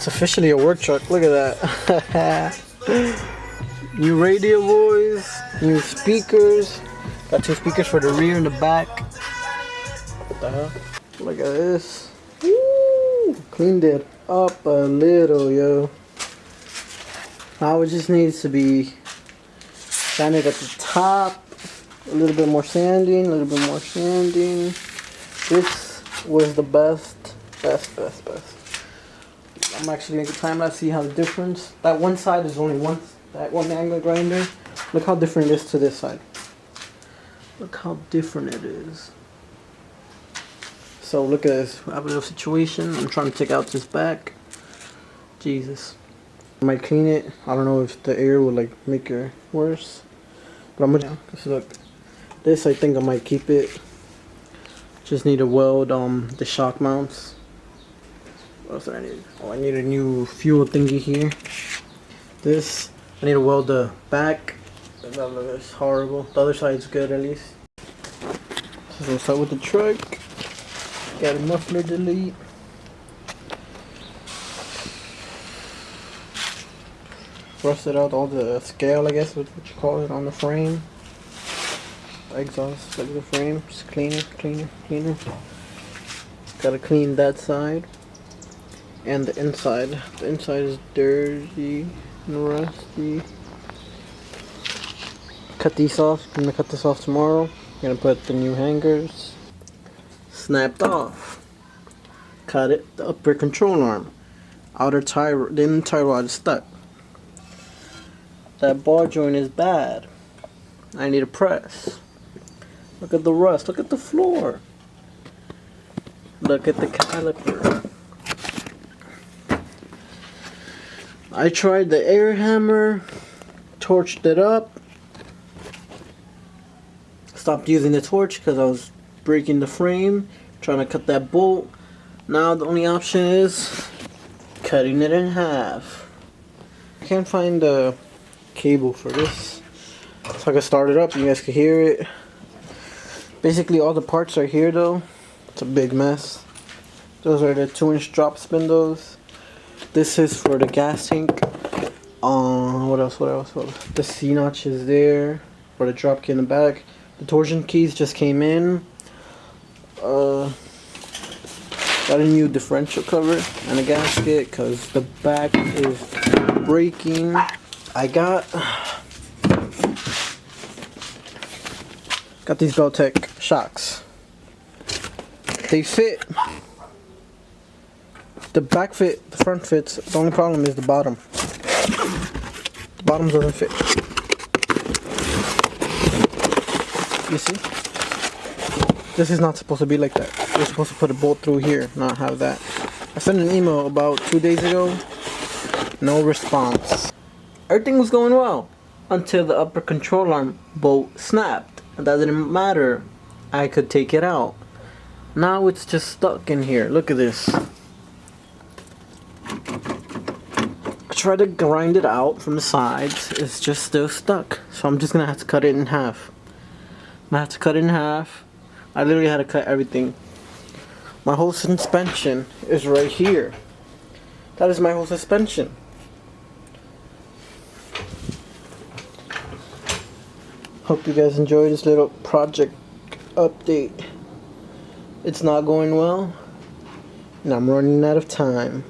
It's officially a work truck. Look at that. New radio boys, new speakers. Got 2 speakers for the rear and the back. What the hell? Look at this. Woo! Cleaned it up a little, yo. Now it just needs to be sanded at the top. A little bit more sanding, a little bit more sanding. This was the best. I'm actually making time lapse, see how the difference. That one side is only that one angle grinder. Look how different it is to this side. Look how different it is. So look at this. I have a little situation. I'm trying to take out this back. Jesus. I might clean it. I don't know if the air will like make it worse. But I'm gonna just look. This I think I might keep it. Just need to weld the shock mounts. What else do I need? Oh, I need a new fuel thingy here. This I need to weld the back. That looks horrible. The other side's good at least. So we'll start with the truck. Got a muffler delete. Rusted out all the scale, I guess, what you call it, on the frame. Exhaust, like the frame. Just cleaner. Gotta clean that side. And the inside. The inside is dirty and rusty. Cut these off. I'm gonna cut this off tomorrow. Gonna put the new hangers. Snapped off. Cut it. The upper control arm. Outer tie, the inner tie rod is stuck. That ball joint is bad. I need a press. Look at the rust. Look at the floor. Look at the caliper. I tried the air hammer. Torched it up. Stopped using the torch because I was breaking the frame. Trying to cut that bolt. Now the only option is cutting it in half. I can't find the cable for this, so I can start it up. You guys can hear it. Basically all the parts are here though. It's a big mess. Those are the 2-inch drop spindles. This is for the gas tank. What else? The C-notch is there for the drop key in the back. The torsion keys just came in. Got a new differential cover and a gasket because the back is breaking. I got these Beltec shocks. They fit. The back fit, the front fits. The only problem is the bottom. The bottom doesn't fit. You see? This is not supposed to be like that. You're supposed to put a bolt through here, not have that. I sent an email about 2 days ago. No response. Everything was going well until the upper control arm bolt snapped. And that didn't matter. I could take it out. Now it's just stuck in here. Look at this. I tried to grind it out from the sides. It's just still stuck. So I'm just gonna have to cut it in half. I'm gonna have to cut it in half. I literally had to cut everything. My whole suspension is right here. That is my whole suspension. Hope you guys enjoyed this little project update. It's not going well, and I'm running out of time.